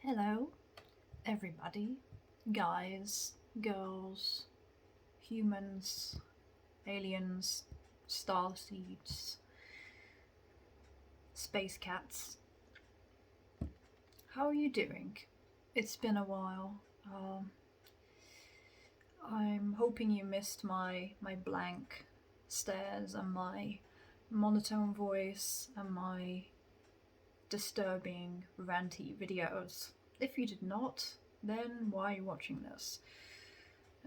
Hello, everybody, guys, girls, humans, aliens, starseeds, space cats. How are you doing? It's been a while. I'm hoping you missed my blank stares and my monotone voice and my disturbing, ranty videos. If you did not, then why are you watching this?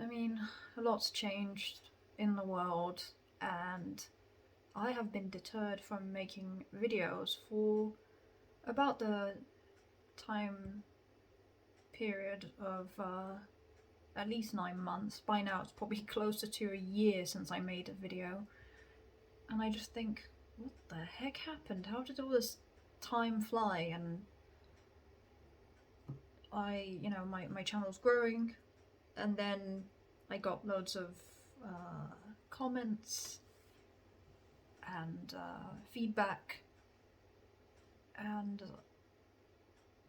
I mean, a lot's changed in the world, and I have been deterred from making videos for about the time period of at least 9 months. By now, it's probably closer to a year since I made a video, and I just think, what the heck happened? How did all this time fly? And my channel's growing, and then I got loads of comments and feedback, and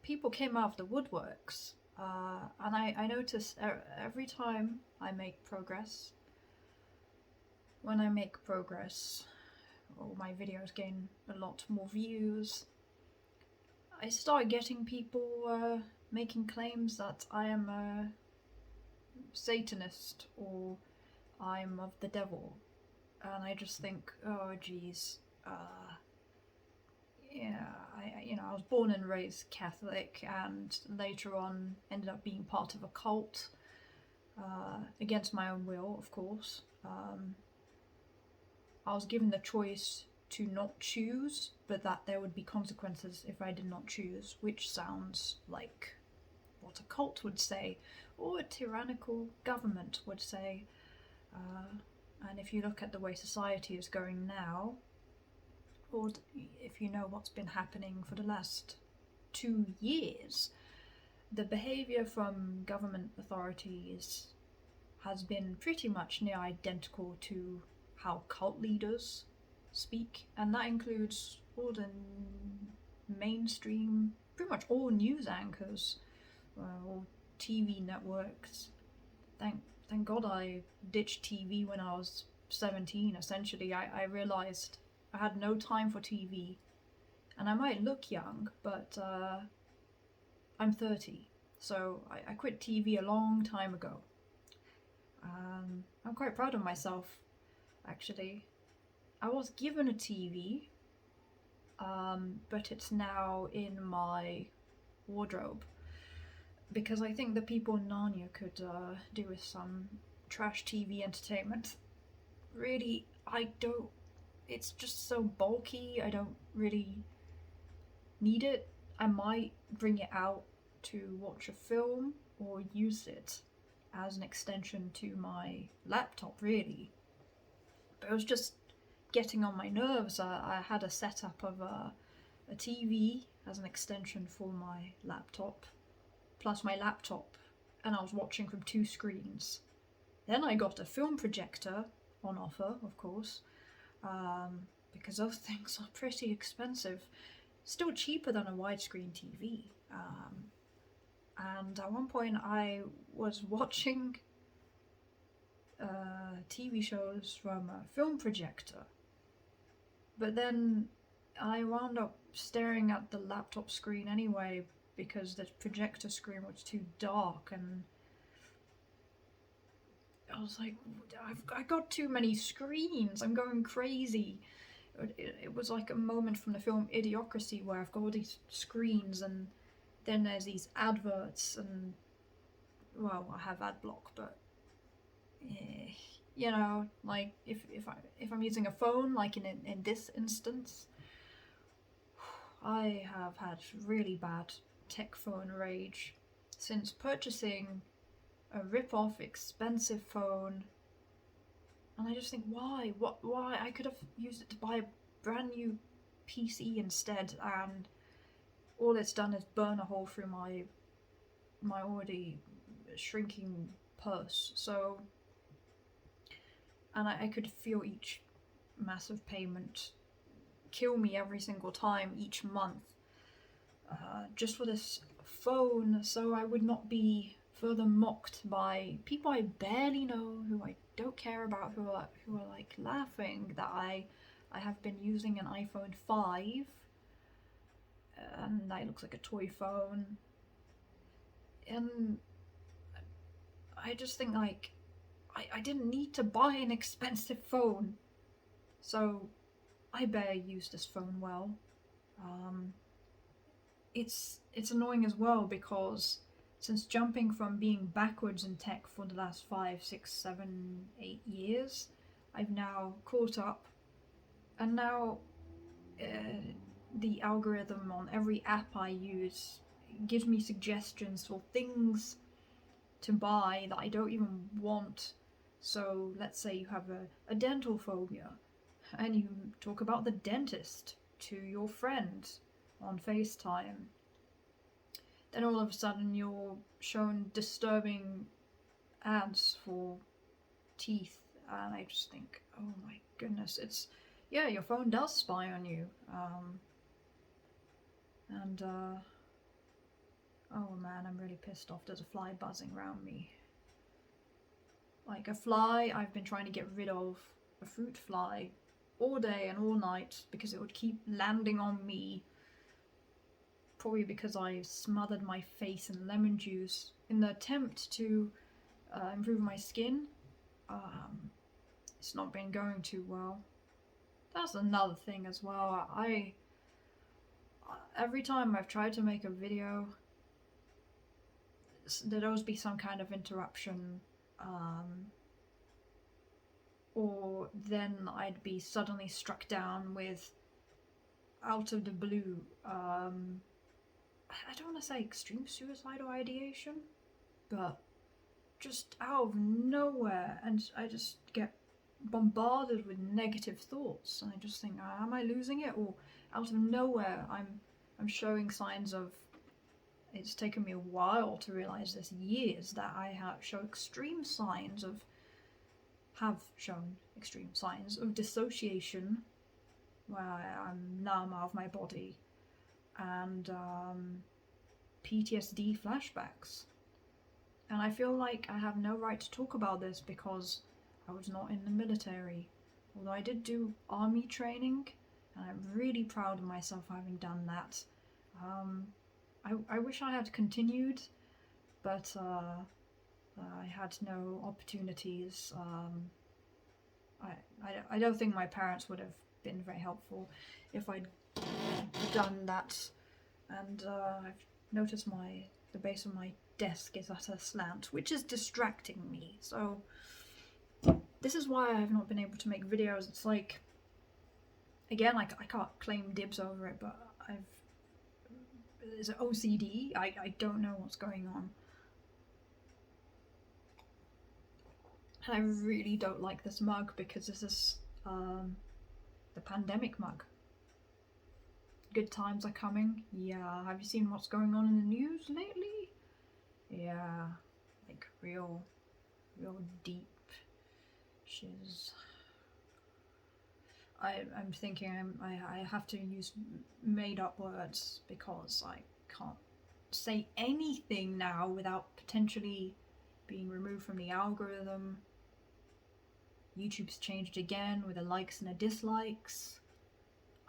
people came out of the woodworks. And I notice every time I make progress, when I make progress, or my videos gain a lot more views, I start getting people making claims that I am a Satanist or I'm of the devil. And I just think, oh geez, yeah, I was born and raised Catholic, and later on ended up being part of a cult, against my own will, of course. I was given the choice to not choose, but that there would be consequences if I did not choose, which sounds like what a cult would say, or a tyrannical government would say. And if you look at the way society is going now, or if you know what's been happening for the last 2 years, the behaviour from government authorities has been pretty much near identical to how cult leaders speak, and that includes all the mainstream, pretty much all news anchors, all TV networks. Thank God I ditched TV when I was 17. Essentially, I realised I had no time for TV, and I might look young, but I'm 30, so I quit TV a long time ago. I'm quite proud of myself, actually. I was given a TV, but it's now in my wardrobe, because I think the people in Narnia could do with some trash TV entertainment. Really, I don't. It's just so bulky, I don't really need it. I might bring it out to watch a film or use it as an extension to my laptop, really. But it was just getting on my nerves. I had a setup of a TV as an extension for my laptop, plus my laptop, and I was watching from two screens. Then I got a film projector on offer, of course, because those things are pretty expensive. Still cheaper than a widescreen TV. And at one point I was watching TV shows from a film projector, but then I wound up staring at the laptop screen anyway because the projector screen was too dark, and I was like, I got too many screens, I'm going crazy. It was like a moment from the film Idiocracy where I've got all these screens, and then there's these adverts, and well, I have ad block, but like if I'm using a phone, like in this instance, I have had really bad tech phone rage since purchasing a rip-off expensive phone. And I just think, why? Why? I could have used it to buy a brand new PC instead, and all it's done is burn a hole through my already shrinking purse. So, and I could feel each massive payment kill me every single time each month, just for this phone so I would not be further mocked by people I barely know, who I don't care about, who are like laughing that I have been using an iPhone 5 and that looks like a toy phone. And I just think like I didn't need to buy an expensive phone, so I better use this phone well. Um, it's annoying as well because since jumping from being backwards in tech for the last 5, 6, 7, 8 years, I've now caught up, and now uh, the algorithm on every app I use gives me suggestions for things to buy that I don't even want. So let's say you have a dental phobia and you talk about the dentist to your friend on FaceTime. Then all of a sudden you're shown disturbing ads for teeth, and I just think, oh my goodness, yeah, your phone does spy on you. And oh man, I'm really pissed off. There's a fly buzzing around me. Like a fly I've been trying to get rid of, a fruit fly, all day and all night because it would keep landing on me. Probably because I smothered my face in lemon juice in the attempt to improve my skin. It's not been going too well. That's another thing as well. Every time I've tried to make a video, there'd always be some kind of interruption, or then I'd be suddenly struck down with, out of the blue, I don't want to say extreme suicidal ideation, but just out of nowhere, and I just get bombarded with negative thoughts, and I just think, am I losing it? Or out of nowhere, I'm showing signs of. It's taken me a while to realize this, years, that I have shown extreme signs of dissociation, where I'm numb out of my body, and PTSD flashbacks. And I feel like I have no right to talk about this because I was not in the military. Although I did do army training, and I'm really proud of myself for having done that. I wish I had continued, but I had no opportunities. I don't think my parents would have been very helpful if I'd done that. And I've noticed the base of my desk is at a slant, which is distracting me. So this is why I have not been able to make videos. It's like, again, I can't claim dibs over it, but is it OCD? I don't know what's going on. And I really don't like this mug because this is the pandemic mug. Good times are coming. Yeah, have you seen what's going on in the news lately? Yeah, like real deep shiz. I'm thinking I have to use made up words because I can't say anything now without potentially being removed from the algorithm. YouTube's changed again with the likes and the dislikes.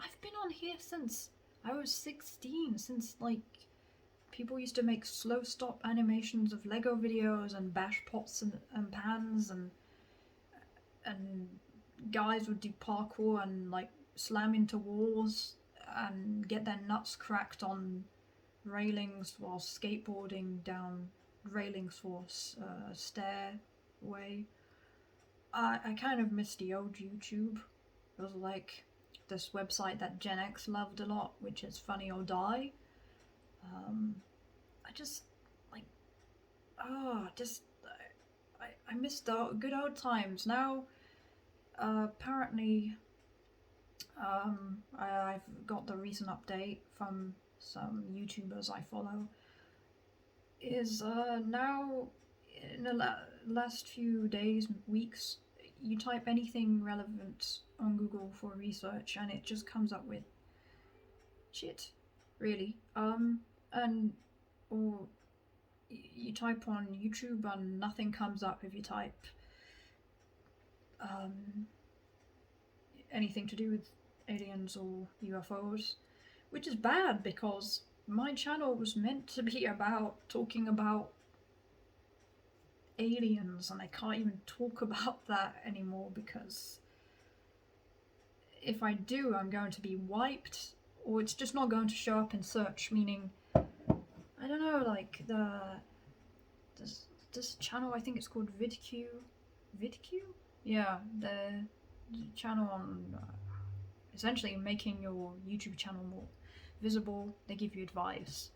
I've been on here since I was 16, since like people used to make slow stop animations of Lego videos and bash pots and pans, and guys would do parkour and like slam into walls and get their nuts cracked on railings while skateboarding down railings for a stairway. I kind of miss the old YouTube. It was like this website that Gen X loved a lot, which is Funny or Die. I just like, I miss the good old times. Now, apparently, I've got the recent update from some YouTubers I follow. Is now in the last few days, weeks, you type anything relevant on Google for research and it just comes up with shit, really. And or you type on YouTube and nothing comes up if you type anything to do with aliens or UFOs, which is bad because my channel was meant to be about talking about aliens, and I can't even talk about that anymore because if I do, I'm going to be wiped, or it's just not going to show up in search, meaning, I don't know, like this channel, I think it's called VidQ? Yeah, the channel on essentially making your YouTube channel more visible. They give you advice,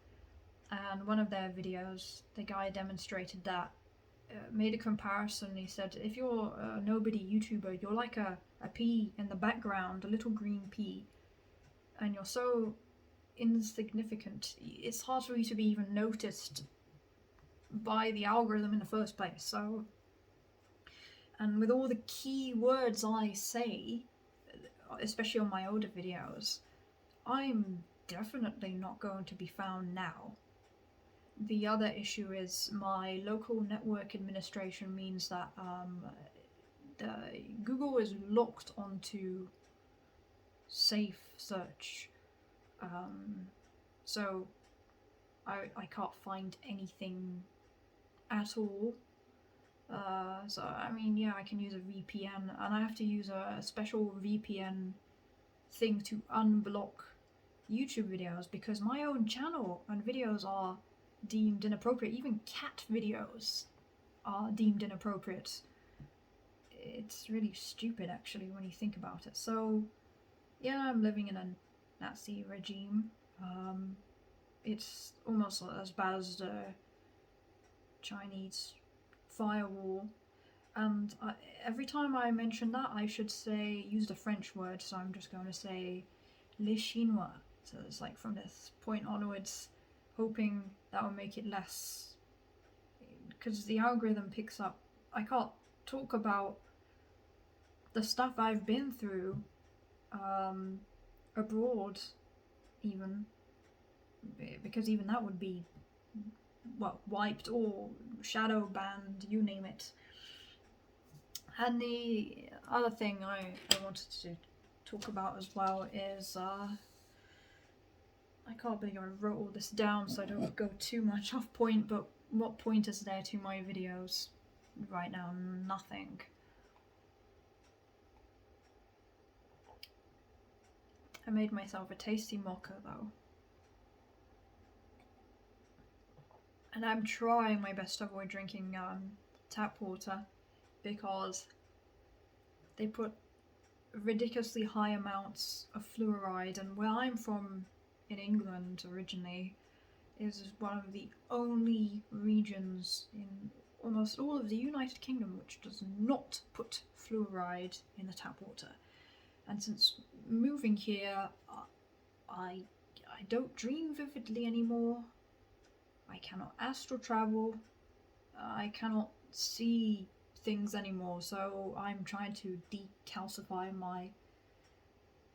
and one of their videos, the guy demonstrated that, made a comparison. He said, if you're a nobody YouTuber, you're like a pea in the background, a little green pea, and you're so insignificant, it's hard for you to be even noticed by the algorithm in the first place. So, and with all the key words I say, especially on my older videos, I'm definitely not going to be found now. The other issue is my local network administration means that Google is locked onto safe search, so I can't find anything at all. So I mean, yeah, I can use a VPN, and I have to use a special VPN thing to unblock YouTube videos because my own channel and videos are deemed inappropriate. Even cat videos are deemed inappropriate. It's really stupid, actually, when you think about it. So, yeah, I'm living in a Nazi regime. It's almost as bad as the Chinese firewall. And every time I mention that, I should use the French word, so I'm just going to say les Chinois. So it's like from this point onwards, hoping that will make it less, because the algorithm picks up. I can't talk about the stuff I've been through abroad, even, because even that would be, well, wiped or shadow banned, you name it. And the other thing I wanted to talk about as well is, I can't believe I wrote all this down so I don't go too much off point, but what point is there to my videos right now? Nothing. I made myself a tasty mocha though. And I'm trying my best to avoid drinking tap water because they put ridiculously high amounts of fluoride, and where I'm from in England originally is one of the only regions in almost all of the United Kingdom which does not put fluoride in the tap water. And since moving here, I don't dream vividly anymore. I cannot astral travel. I cannot see things anymore, so I'm trying to decalcify my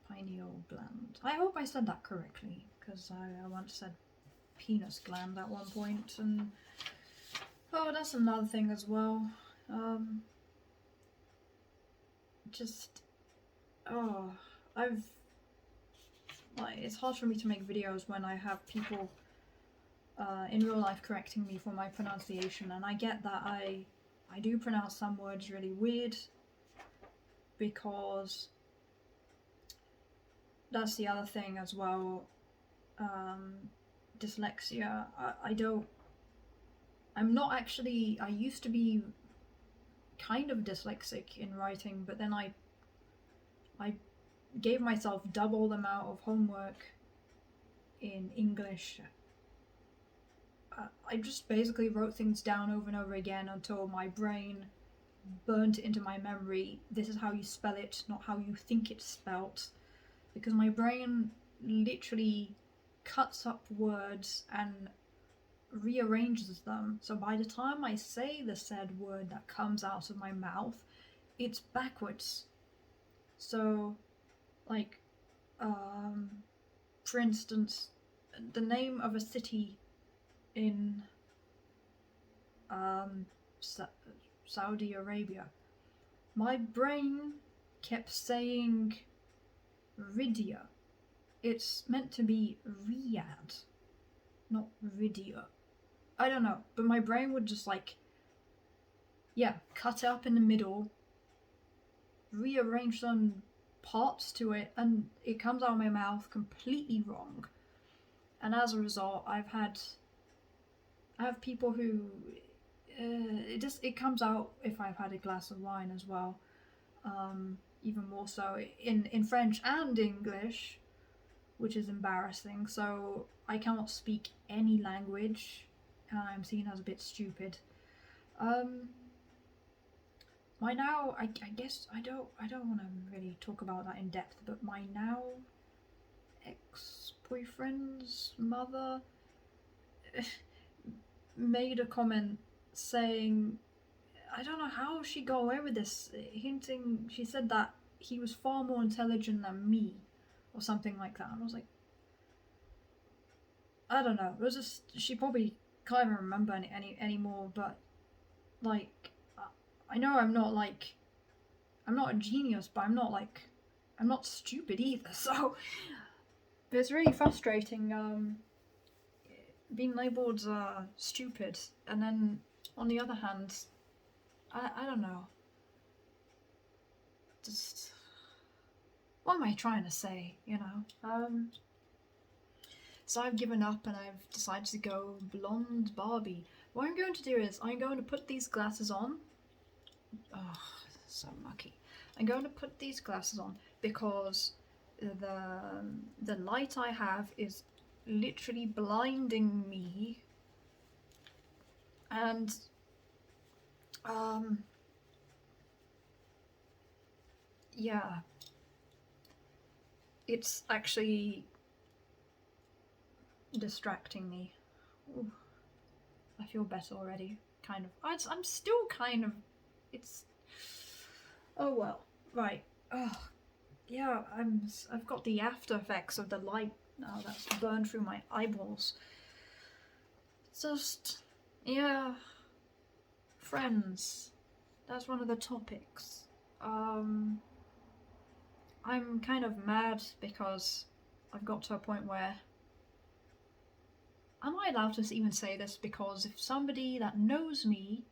pineal gland. I hope I said that correctly, because I once said penis gland at one point, and oh, that's another thing as well. It's hard for me to make videos when I have people in real life correcting me for my pronunciation, and I get that I do pronounce some words really weird, because that's the other thing as well. Dyslexia. I'm not actually. I used to be kind of dyslexic in writing, but then I gave myself double the amount of homework in English. I just basically wrote things down over and over again until my brain burnt into my memory. This is how you spell it, not how you think it's spelt. Because my brain literally cuts up words and rearranges them. So by the time I say the said word that comes out of my mouth, it's backwards. So, like, for instance, the name of a city in Sa- Saudi Arabia. My brain kept saying Rydia. It's meant to be Riyadh, not Rydia. I don't know, but my brain would just like, yeah, cut it up in the middle, rearrange some parts to it, and it comes out of my mouth completely wrong. And as a result, I have people who it comes out if I've had a glass of wine as well. Even more so in French and English, which is embarrassing. So I cannot speak any language, and I'm seen as a bit stupid. My now, I guess I don't want to really talk about that in depth, but my now ex-boyfriend's mother made a comment saying, I don't know how she got away with this, hinting, she said that he was far more intelligent than me, or something like that. And I was like, I don't know, it was just, she probably can't even remember anymore, but like, I know I'm not a genius, but I'm not stupid either, so it's really frustrating, being labelled stupid, and then on the other hand, I don't know, just, what am I trying to say, you know? So I've given up and I've decided to go blonde Barbie. What I'm going to do is I'm going to put these glasses on. Oh, so mucky. I'm going to put these glasses on because the light I have is literally blinding me, and yeah, it's actually distracting me. Ooh, I feel better already, kind of. I'm still kind of, it's, oh well, right. Oh, yeah, I've got the after effects of the light now that's burned through my eyeballs. Just, yeah, friends. That's one of the topics. I'm kind of mad because I've got to a point where, am I allowed to even say this? Because if somebody that knows me,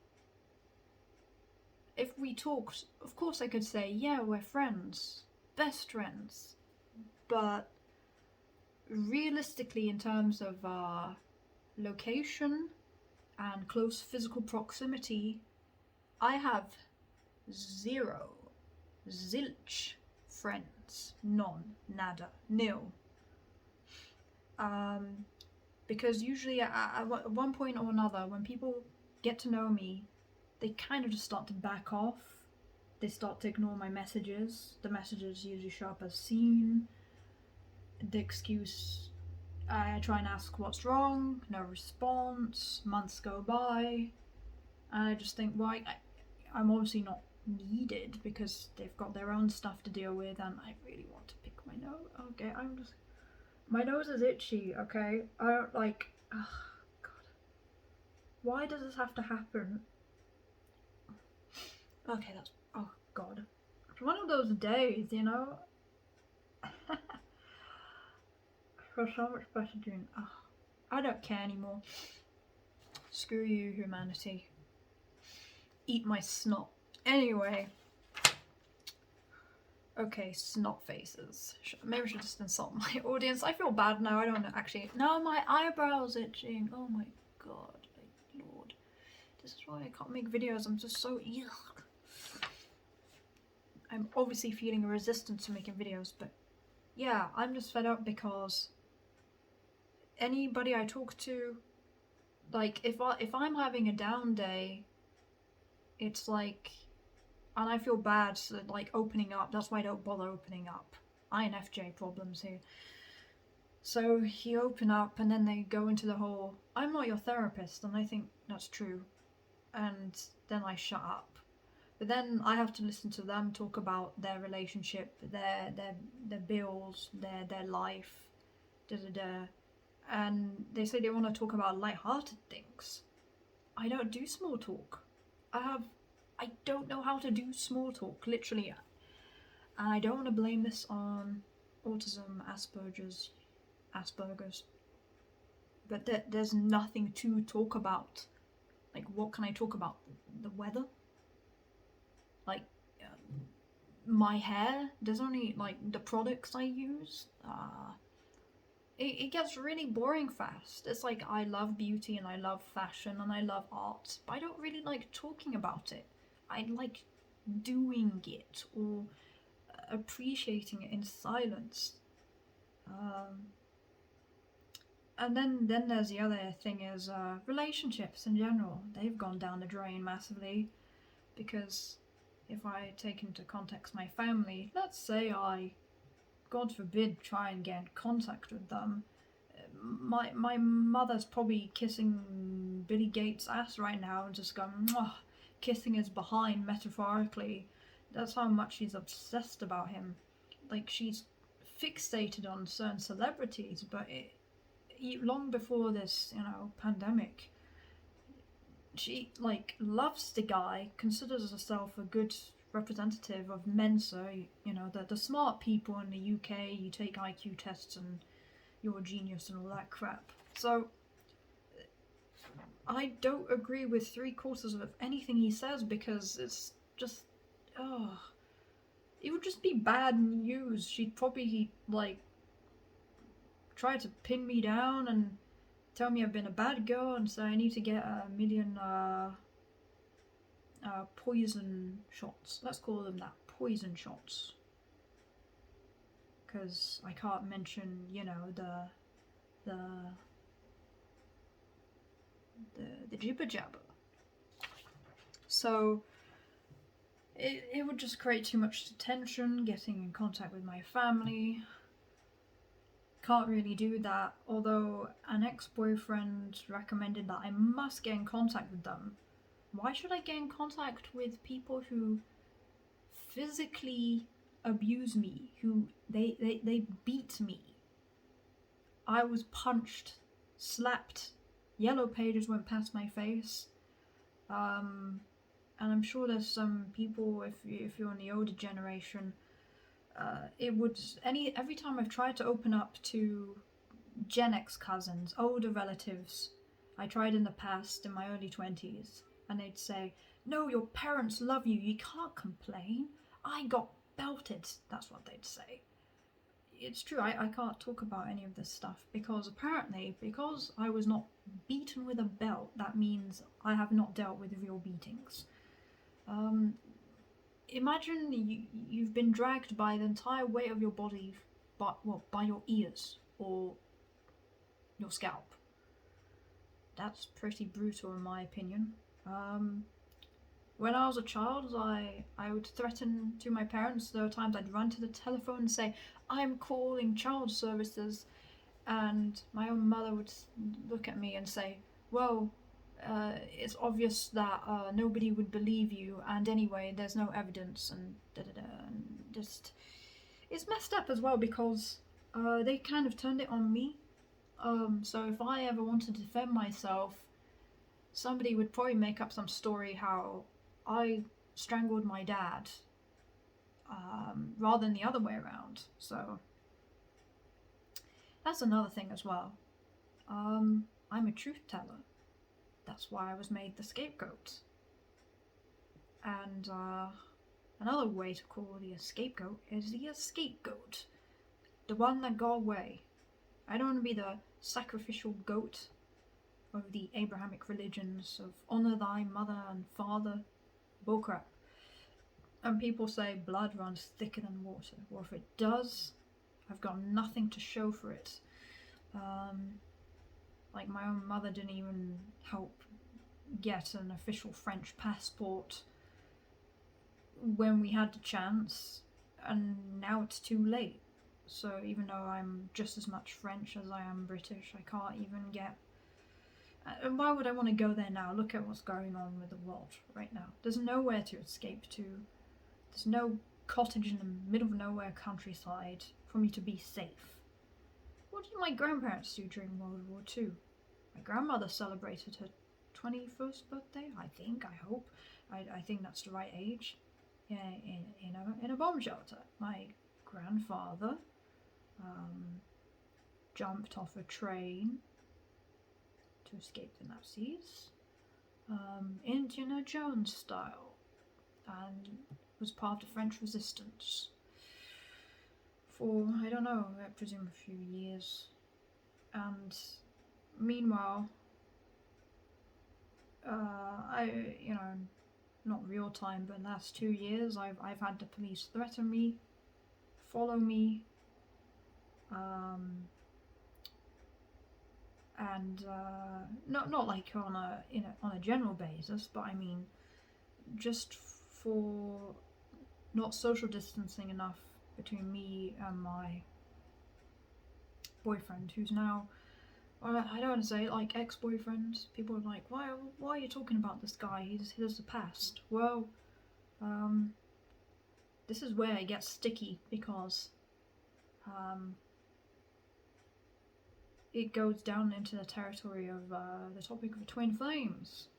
if we talked, of course I could say, yeah, we're friends, best friends. But realistically, in terms of location and close physical proximity, I have zero, zilch friends. None, nada, nil. Because usually at one point or another, when people get to know me, they kind of just start to back off. They start to ignore my messages. The messages usually show up as seen. The excuse, I try and ask what's wrong, no response, months go by, and I just think, well, I'm obviously not needed because they've got their own stuff to deal with, and I really want to pick my nose. Okay, my nose is itchy, okay? I don't like, oh god. Why does this have to happen? Okay, that's, oh god. It's one of those days, you know? I feel so much better doing, oh, I don't care anymore. Screw you, humanity. Eat my snot. Anyway. Okay, snot faces. Maybe I should just insult my audience. I feel bad now. I don't know. Actually, now my eyebrows itching. Oh my god, my lord. This is why I can't make videos. I'm just so yuck. I'm obviously feeling a resistance to making videos, but yeah, I'm just fed up because anybody I talk to, like, if I'm having a down day, it's like, and I feel bad, so like opening up. That's why I don't bother opening up. INFJ problems here. So you open up and then they go into the whole, I'm not your therapist, and I think that's true. And then I shut up. But then I have to listen to them talk about their relationship, their bills, their life, da da da. and they say they want to talk about light-hearted things. I don't do small talk. I don't know how to do small talk, literally. And I don't want to blame this on autism, Asperger's, but there's nothing to talk about. Like, what can I talk about? The weather? Like, my hair? There's only, like, the products I use. It gets really boring fast. It's like, I love beauty and I love fashion and I love art, but I don't really like talking about it. I like doing it or appreciating it in silence. Um, and then there's the other thing is relationships in general. They've gone down the drain massively because if I take into context my family, let's say I, God forbid, try and get in contact with them. My mother's probably kissing Billy Gates' ass right now and just going, mwah, kissing his behind metaphorically. That's how much she's obsessed about him. Like, she's fixated on certain celebrities, but long before this, pandemic, she, like, loves the guy, considers herself a good representative of Mensa, the smart people in the UK. You take IQ tests and you're a genius and all that crap. So I don't agree with 3/4 of anything he says because it's just, oh, it would just be bad news. She'd probably, like, try to pin me down and tell me I've been a bad girl and say I need to get a million poison shots. Let's call them that, poison shots. Because I can't mention, the jibber jabber. So it would just create too much tension getting in contact with my family. Can't really do that, although an ex-boyfriend recommended that I must get in contact with them. Why should I get in contact with people who physically abuse me, who they beat me? I was punched, slapped, yellow pages went past my face. And I'm sure there's some people, if you're in the older generation, it would every time I've tried to open up to Gen X cousins, older relatives, I tried in the past in my early 20s, and they'd say, "No, your parents love you. You can't complain. I got belted." That's what they'd say. It's true. I can't talk about any of this stuff because apparently, because I was not beaten with a belt, that means I have not dealt with real beatings. Imagine you've been dragged by the entire weight of your body, by your ears or your scalp. That's pretty brutal in my opinion. When I was a child, I would threaten to my parents. There were times I'd run to the telephone and say, "I'm calling child services," and my own mother would look at me and say, "Well, it's obvious that nobody would believe you, and anyway, there's no evidence," and and just, it's messed up as well because they kind of turned it on me. So if I ever wanted to defend myself, somebody would probably make up some story how I strangled my dad, rather than the other way around. So that's another thing as well. I'm a truth teller. That's why I was made the scapegoat. And another way to call the scapegoat is the scapegoat. The one that got away. I don't want to be the sacrificial goat of the Abrahamic religions of honor thy mother and father. Bullcrap. And people say blood runs thicker than water. Well, if it does, I've got nothing to show for it. Like, my own mother didn't even help get an official French passport when we had the chance, and now it's too late. So even though I'm just as much French as I am British, I can't even get... And why would I want to go there now? Look at what's going on with the world right now. There's nowhere to escape to. There's no cottage in the middle of nowhere countryside for me to be safe. What did my grandparents do during World War II? My grandmother celebrated her 21st birthday, I think, I hope. I think that's the right age. Yeah, in a bomb shelter. My grandfather jumped off a train to escape the Nazis, Indiana Jones style, and was part of the French resistance for, I don't know, I presume a few years. And meanwhile, not real time, but last 2 years, I've had the police threaten me, follow me, and not like on a general basis, but I mean, just for not social distancing enough between me and my boyfriend, who's now, I don't want to say like ex-boyfriend. People are like, why are you talking about this guy? He has a past. Well, this is where it gets sticky because it goes down into the territory of the topic of twin flames,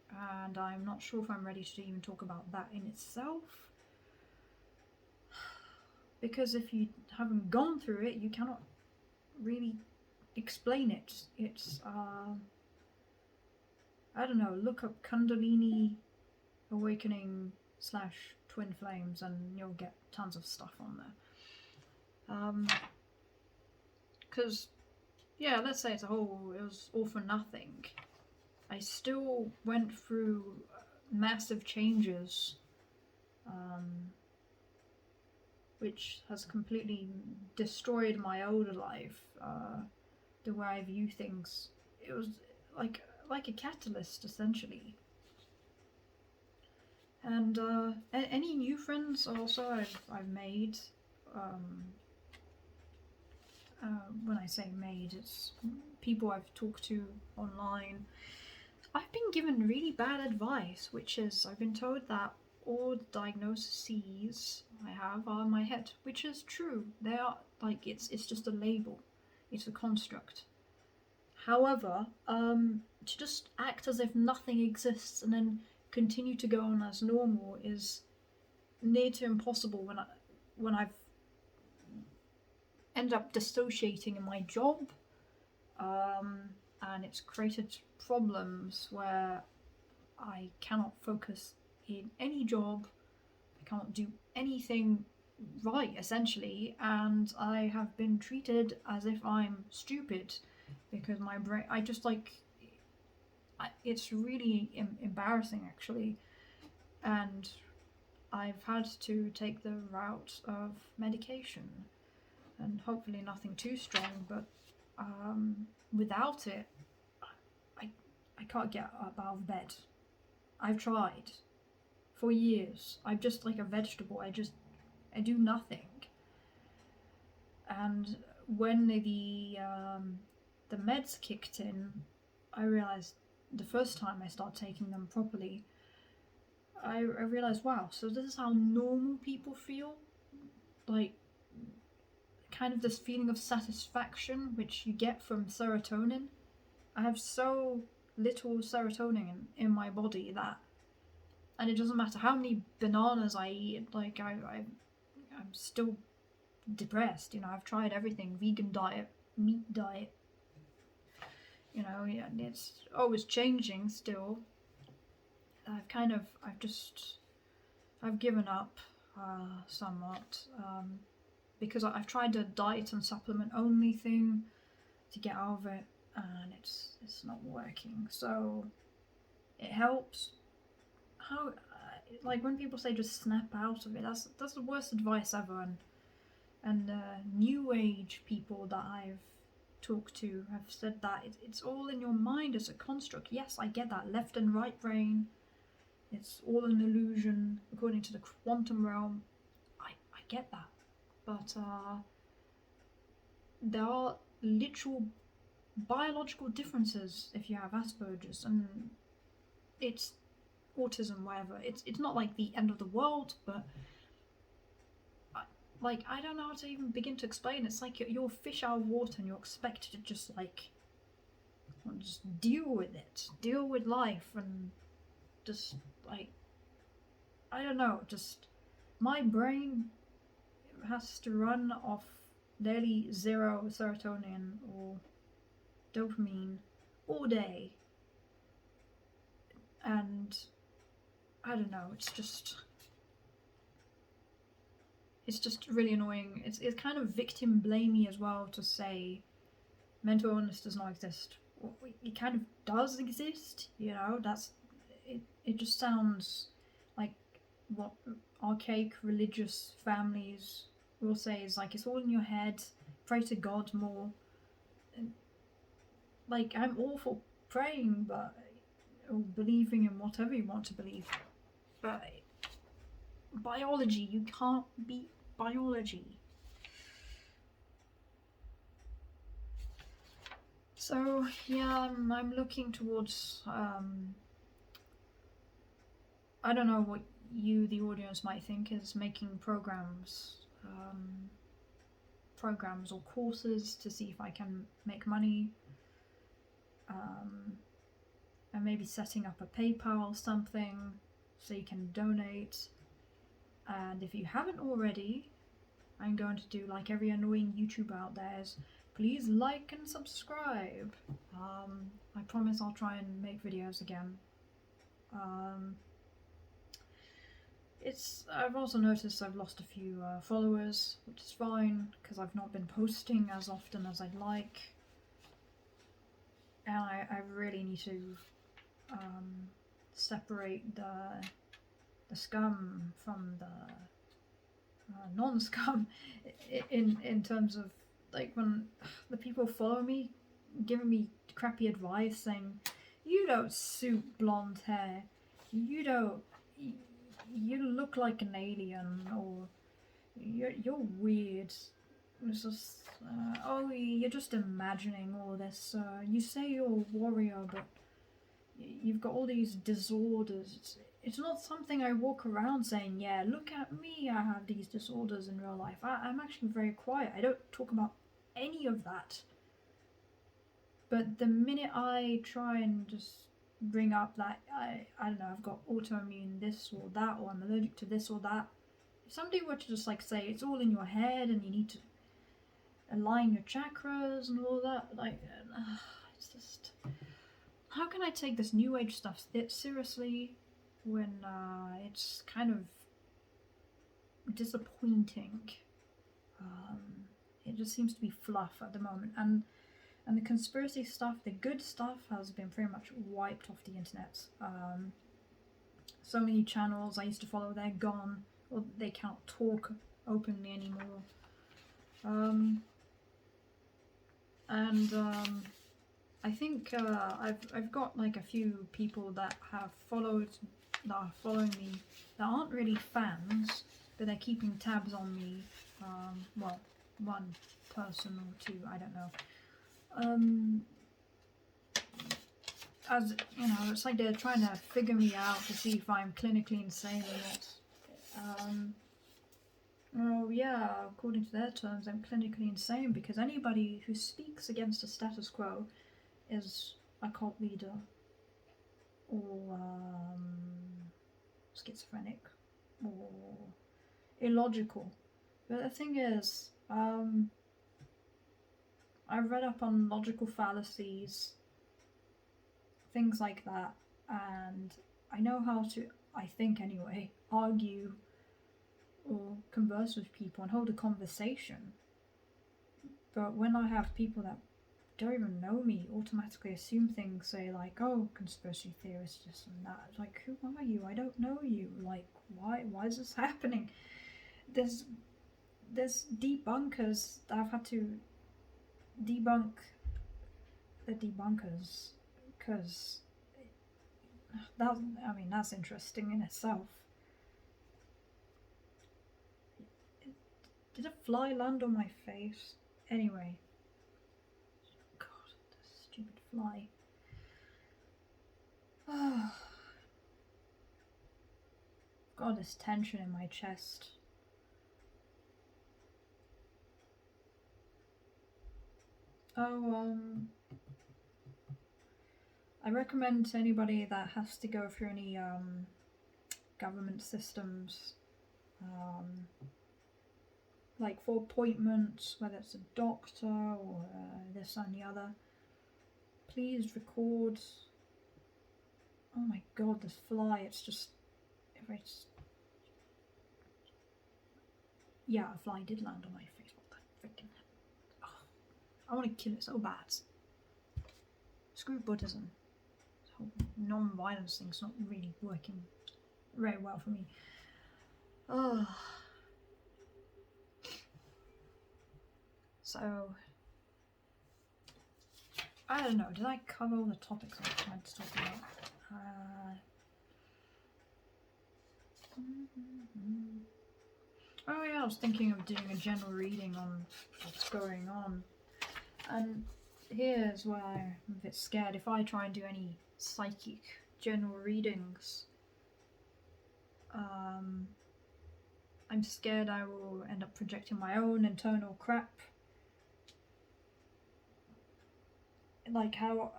and I'm not sure if I'm ready to even talk about that in itself. Because if you haven't gone through it, you cannot really explain it. It's I don't know, look up Kundalini Awakening / Twin Flames and you'll get tons of stuff on there. Because yeah, let's say it was all for nothing. I still went through massive changes, which has completely destroyed my older life, the way I view things. It was like a catalyst, essentially. And any new friends also I've made. When I say made, it's people I've talked to online. I've been given really bad advice, which is I've been told that all the diagnoses I have are in my head, which is true. They are like it's just a label, it's a construct. However, to just act as if nothing exists and then continue to go on as normal is near to impossible when I've ended up dissociating in my job, and it's created problems where I cannot focus in any job, I can't do anything right, essentially, and I have been treated as if I'm stupid because my brain, it's really embarrassing, actually, and I've had to take the route of medication, and hopefully nothing too strong, but without it, I can't get up out of bed. I've tried for years. I'm just like a vegetable. I do nothing. And when the meds kicked in, I realized the first time I started taking them properly, I realized, wow, so this is how normal people feel? Like, kind of this feeling of satisfaction which you get from serotonin. I have so little serotonin in my body that, and it doesn't matter how many bananas I eat, like I'm still depressed. I've tried everything, vegan diet, meat diet, it's always changing still. I've given up somewhat, because I've tried the diet and supplement only thing to get out of it, and it's not working. So it helps. How, like when people say just snap out of it, that's the worst advice ever. And new age people that I've talked to have said that it's all in your mind. It's a construct. Yes, I get that. Left and right brain. It's all an illusion according to the quantum realm. I get that. But there are literal biological differences if you have Asperger's, and it's autism, whatever. It's not like the end of the world, but like, I don't know how to even begin to explain. It's like you're a fish out of water and you're expected to just like just deal with it, deal with life, and just like, I don't know, just my brain has to run off nearly zero serotonin or dopamine all day, and I don't know, it's just really annoying. It's kind of victim blamey as well to say mental illness does not exist. Well, it kind of does exist, you know. That's it. It just sounds like what archaic religious families will say is like, it's all in your head. Pray to God more. And, like, I'm all for praying, but or believing in whatever you want to believe. But biology, you can't beat biology. So yeah, I'm looking towards I don't know what you, the audience, might think is making programs or courses to see if I can make money, and maybe setting up a PayPal or something so you can donate. And if you haven't already, I'm going to do like every annoying YouTuber out there is, please like and subscribe. I promise I'll try and make videos again. I've also noticed I've lost a few followers, which is fine because I've not been posting as often as I'd like, and I really need to separate the scum from the non-scum in terms of, like, when the people follow me giving me crappy advice saying, you don't suit blonde hair, you look like an alien, or you're weird. It's just oh, you're just imagining all this. You say you're a warrior, but you've got all these disorders. It's not something I walk around saying, yeah, look at me, I have these disorders in real life. I'm actually very quiet. I don't talk about any of that. But the minute I try and just bring up that, I don't know, I've got autoimmune this or that, or I'm allergic to this or that, if somebody were to just like say it's all in your head and you need to align your chakras and all that, like, it's just, how can I take this new age stuff seriously when it's kind of disappointing? It just seems to be fluff at the moment, and the conspiracy stuff, the good stuff, has been pretty much wiped off the internet. So many channels I used to follow, they're gone, or they can't talk openly anymore. I think I've got like a few people that are following me that aren't really fans, but they're keeping tabs on me. Well, one person or two, I don't know. As you know, it's like they're trying to figure me out to see if I'm clinically insane or not. Oh yeah, according to their terms, I'm clinically insane because anybody who speaks against the status quo is a cult leader or schizophrenic or illogical. But the thing is, I read up on logical fallacies, things like that, and I know how to, I think anyway, argue or converse with people and hold a conversation. But when I have people that don't even know me automatically assume things, say like, oh, conspiracy theorists, this and that, it's like, who are you? I don't know you. Like, why is this happening? There's debunkers that I've had to debunk the debunkers, because that's interesting in itself. Did a fly land on my face? Anyway, God, this stupid fly. Got this tension in my chest. Oh, I recommend to anybody that has to go through any government systems, um, like for appointments, whether it's a doctor or this and the other, please record. Oh my god, this fly, it's just. If I just. Yeah, a fly did land on my face. What the freaking. Oh, I want to kill it so bad. Screw Buddhism. This whole non violence thing's not really working very well for me. Oh. So. I don't know, did I cover all the topics I tried to talk about? Oh yeah, I was thinking of doing a general reading on what's going on. And here's where I'm a bit scared. If I try and do any psychic general readings, I'm scared I will end up projecting my own internal crap. Like how,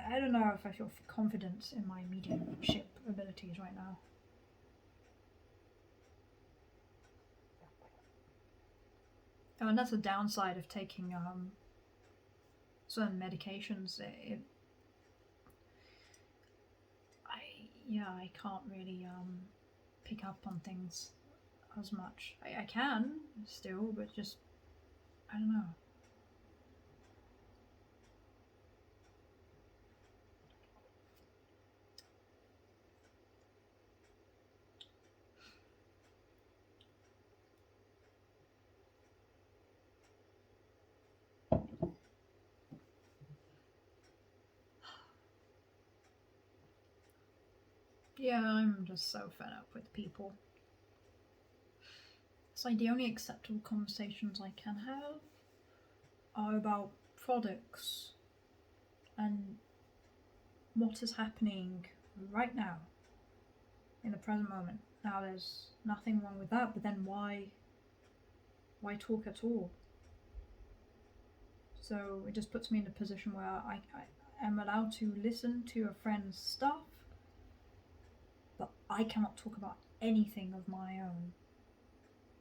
I don't know if I feel confident in my mediumship abilities right now. Oh, and that's a downside of taking certain medications. I can't really pick up on things as much. I can still, but just I don't know. Yeah, I'm just so fed up with people. It's like the only acceptable conversations I can have are about products and what is happening right now in the present moment. Now there's nothing wrong with that, but then why talk at all? So it just puts me in a position where I am allowed to listen to a friend's stuff, but I cannot talk about anything of my own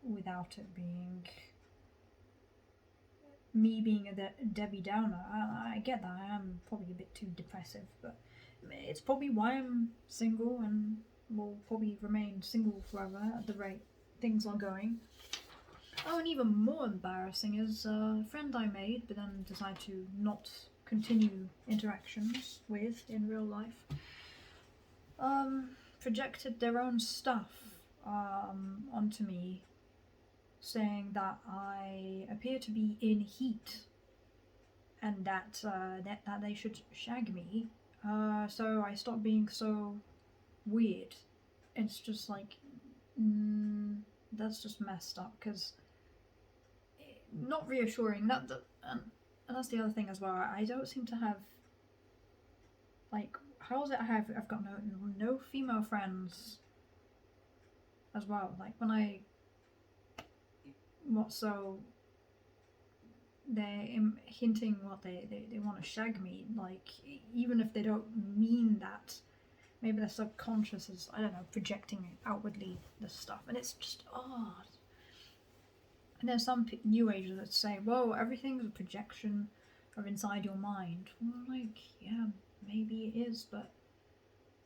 without it being me being a Debbie Downer. I get that, I am probably a bit too depressive, but it's probably why I'm single and will probably remain single forever at the rate things are going. Oh, and even more embarrassing is a friend I made but then decided to not continue interactions with in real life. Projected their own stuff onto me, saying that I appear to be in heat and that they should shag me. So I stopped being so weird. It's just like, that's just messed up, because not reassuring. And that's the other thing as well. I don't seem to have, like, how is it I've got no female friends as well. Like when they're hinting what they want to shag me, like even if they don't mean that, maybe their subconscious is, I don't know, projecting outwardly this stuff, and it's just odd. And there's some new agers that say, whoa, everything's a projection of inside your mind. Well, like, yeah, maybe it is, but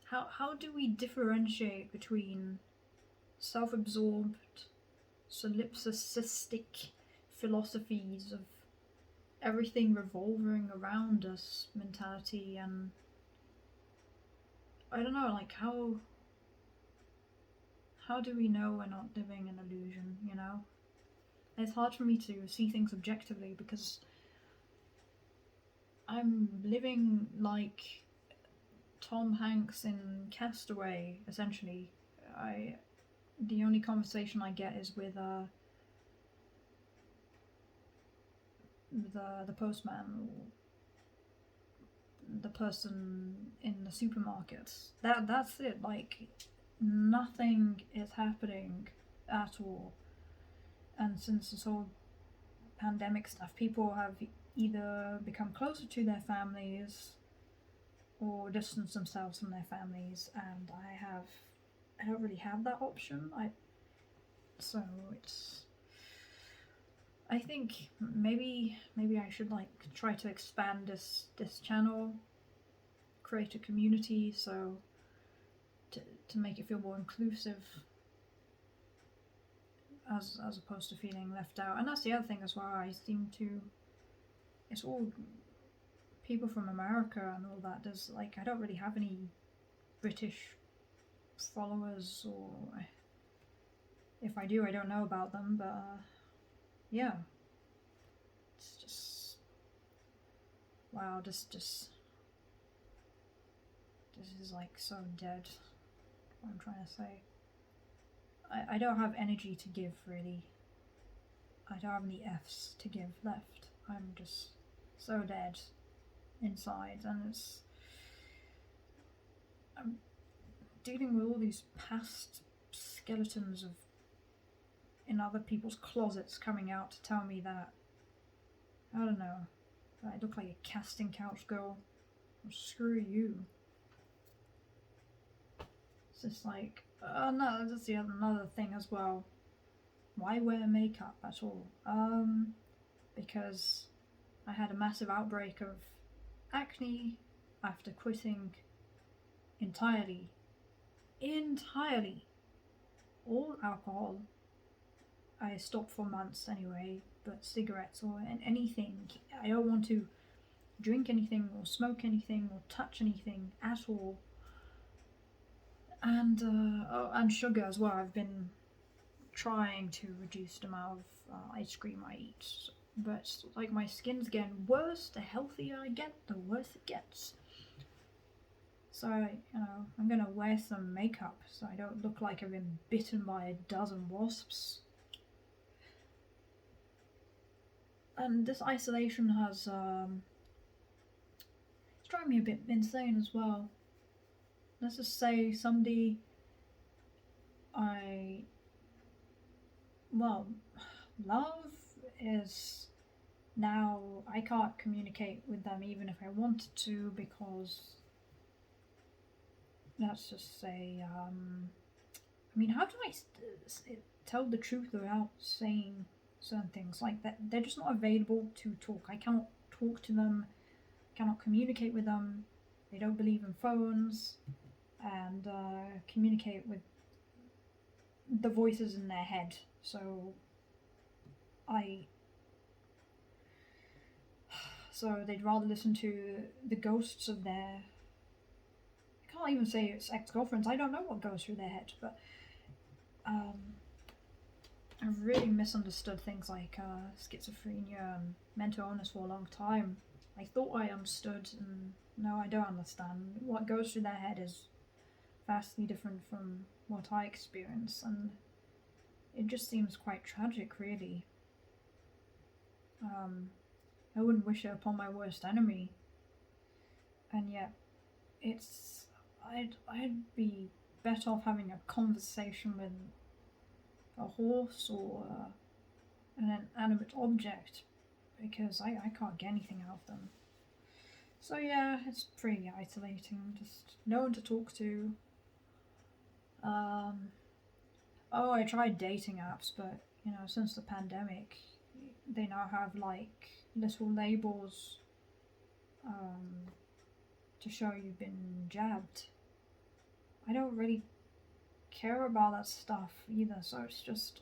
how do we differentiate between self-absorbed, solipsistic philosophies of everything revolving around us mentality, and I don't know, like how do we know we're not living an illusion, you know? It's hard for me to see things objectively because I'm living like Tom Hanks in Castaway, essentially. The only conversation I get is with the postman, or the person in the supermarket. That's it. Like nothing is happening at all. And since this whole pandemic stuff, people have either become closer to their families or distance themselves from their families, and I don't really have that option. So it's I think maybe I should like try to expand this channel, create a community, so to make it feel more inclusive, as opposed to feeling left out. And that's the other thing as well. I seem to it's all people from America and all that. There's like I don't really have any British followers, or if I do, I don't know about them. But yeah, it's just wow. This is like so dead. What I'm trying to say. I don't have energy to give really. I don't have any Fs to give left. I'm just so dead inside, and I'm dealing with all these past skeletons of in other people's closets coming out to tell me that I don't know, that I look like a casting couch girl. Well, screw you. It's just like, no, that's another thing as well. Why wear makeup at all? Because I had a massive outbreak of acne after quitting entirely all alcohol. I stopped for months anyway, but cigarettes or anything, I don't want to drink anything or smoke anything or touch anything at all. And sugar as well. I've been trying to reduce the amount of ice cream I eat, but like my skin's getting worse. The healthier I get, the worse it gets. So I'm gonna wear some makeup so I don't look like I've been bitten by a dozen wasps. And this isolation has it's driving me a bit insane as well. Let's just say somebody love is now I can't communicate with them even if I wanted to, because let's just say I mean, how do I tell the truth without saying certain things like that? They're just not available to talk. I cannot talk to them, cannot communicate with them. They don't believe in phones, and communicate with the voices in their head. So they'd rather listen to the ghosts of their, I can't even say it's ex-girlfriends. I don't know what goes through their head, but I've really misunderstood things like schizophrenia and mental illness for a long time. I thought I understood, and no, I don't understand. What goes through their head is vastly different from what I experience, and it just seems quite tragic, really. I wouldn't wish it upon my worst enemy, and yet I'd be better off having a conversation with a horse or an inanimate object, because I can't get anything out of them. So yeah, it's pretty isolating, just no one to talk to. I tried dating apps, but since the pandemic, they now have like little labels to show you've been jabbed. I don't really care about that stuff either, so it's just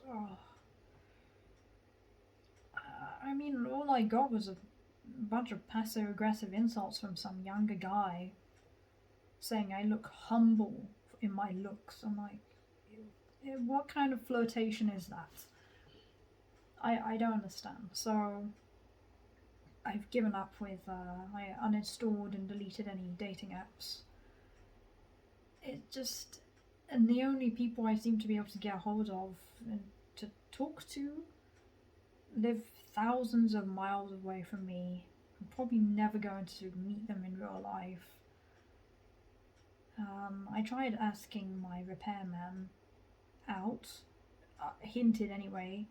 I mean, all I got was a bunch of passive aggressive insults from some younger guy saying I look humble in my looks. I'm like, what kind of flirtation is that? I don't understand. So I've given up with I uninstalled and deleted any dating apps. And the only people I seem to be able to get a hold of and to talk to live thousands of miles away from me. I'm probably never going to meet them in real life. I tried asking my repairman out, hinted anyway,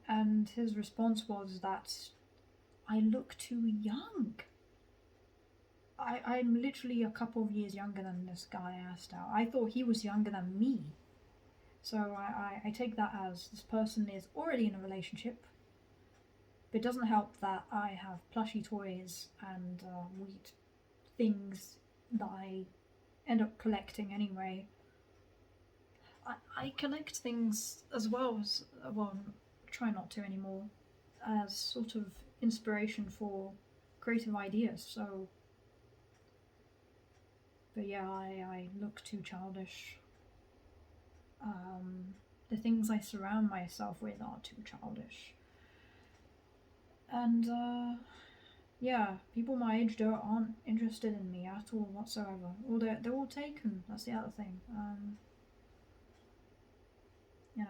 and his response was that I look too young. I'm literally a couple of years younger than this guy I asked out. I thought he was younger than me. So I take that as this person is already in a relationship. But it doesn't help that I have plushy toys and weird things that I end up collecting anyway. I collect things as well as, well, try not to anymore, as sort of inspiration for creative ideas. So, but yeah, I look too childish. The things I surround myself with are too childish. And yeah, people my age aren't interested in me at all whatsoever. Or they're all taken. That's the other thing.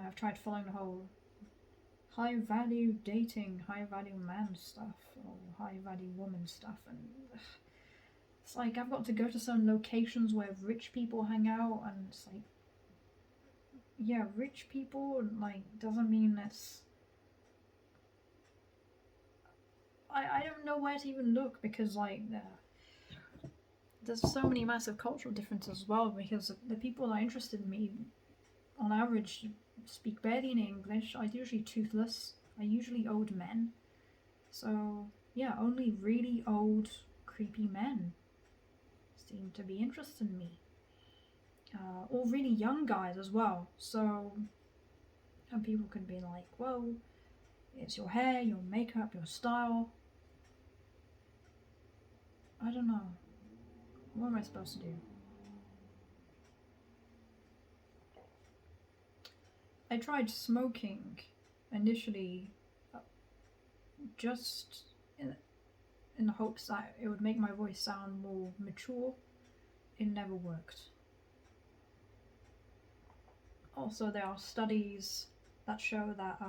I've tried following the whole high value dating, high value man stuff, or high value woman stuff, and it's like I've got to go to some locations where rich people hang out, and it's like, yeah, rich people like doesn't mean it's. I don't know where to even look because like there's so many massive cultural differences as well, because the people that are interested in me on average speak barely any English. I'm usually toothless. I usually old men. So yeah, only really old, creepy men seem to be interested in me. Or really young guys as well. So, and people can be like, "Whoa, it's your hair, your makeup, your style." I don't know. What am I supposed to do? I tried smoking initially, just in the hopes that it would make my voice sound more mature. It never worked. Also, there are studies that show that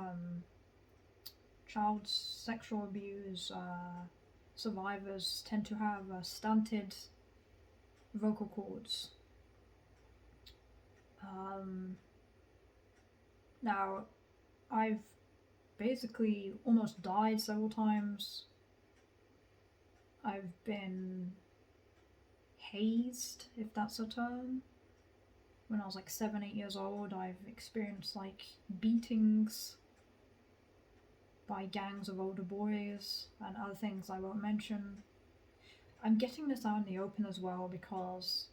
child sexual abuse survivors tend to have stunted vocal cords. Now, I've basically almost died several times. I've been hazed, if that's a term. When I was like 7, 8 years old, I've experienced like beatings by gangs of older boys and other things I won't mention. I'm getting this out in the open as well because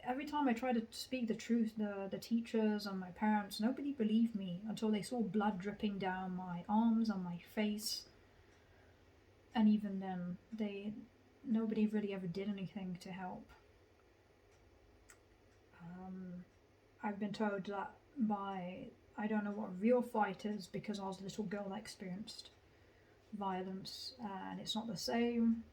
every time I try to speak the truth, the teachers and my parents, nobody believed me until they saw blood dripping down my arms and my face. And even then, nobody really ever did anything to help. I've been told that I don't know what real fight is because I was a little girl that experienced violence, and it's not the same.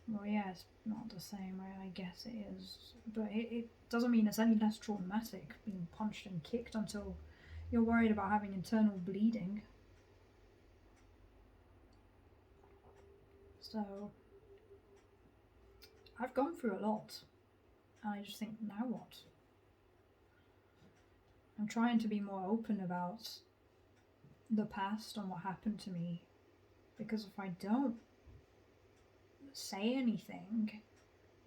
Well, yeah, it's not the same, I guess it is. But it doesn't mean it's any less traumatic being punched and kicked until you're worried about having internal bleeding. So, I've gone through a lot, and I just think, now what? I'm trying to be more open about the past and what happened to me, because if I don't say anything,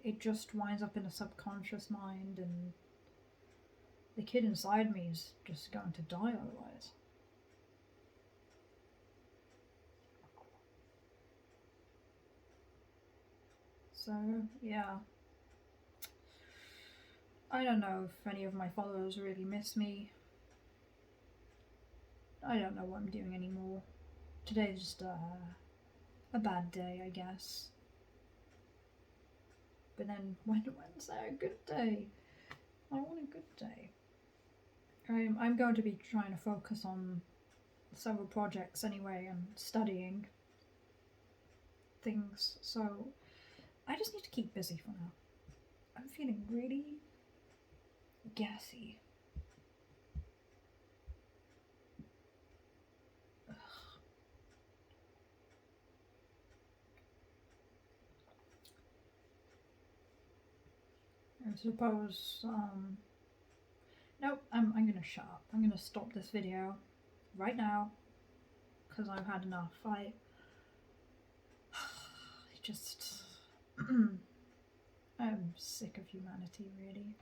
it just winds up in the subconscious mind, and the kid inside me is just going to die otherwise. So, yeah. I don't know if any of my followers really miss me. I don't know what I'm doing anymore. Today's just a bad day, I guess. But then, when's a good day? I want a good day. I'm going to be trying to focus on several projects anyway and studying things, so I just need to keep busy for now. I'm feeling really gassy. I suppose, nope, I'm gonna shut up. I'm gonna stop this video right now, because I've had enough. I just I'm sick of humanity, really.